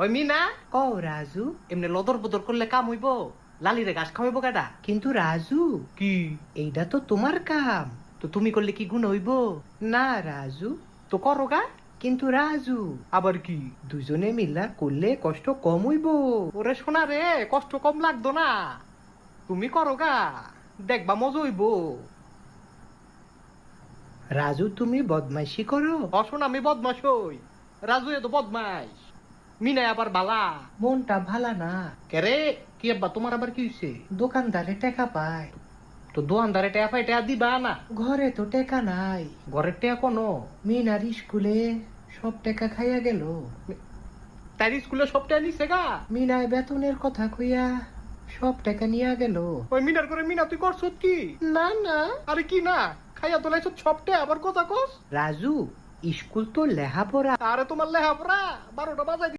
ওই মিনা ও রাজু, এমনি লদর বদর করলে কাম হইব? লালিরে ঘাস খাওয়াইব কেডা? কিন্তু রাজু, কি? এইটা তো তোমার কাম। তো তুমি করলে কি গুণ হইব? না রাজু, তো করো গা। কিন্তু রাজু, আবার কি? দুজনে মিলা করলে কষ্ট কম হইব। ওরে শোনা রে, কষ্ট কম লাগতো না, তুমি করো গা, দেখবা মজা হইব। রাজু, তুমি বদমাইশি করো। অশোন আমি বদমাস হই, রাজু এ তো বদমাস, মিনাই আবার বালা। মনটা ভালা না। কেরে কি আব্বা, তোমার আবার কি হইছে? দোকানদারে টাকা পায়, তো দোয়ানদারে টেয়া পাই টেয়া দিবা না? ঘরে তো টাকা নাই। ঘরের টেয়া কোনো? মিনার স্কুলে সব টাকা খাইয়া গেল। তাই স্কুলে সব টেয়া নিছে গা। মিনায় বেতনের কথা কইয়া সব টাকা নিয়া গেল। ওই মিনার করে মিনা তুই করছ কি? না না আরে কি না, খাইয়া তোলাইছ সব টেয়া আবার কথা কস? রাজু, স্কুল তো লেহাপড়া। আরে তোমার লেহাপড়া 12টা বাজাই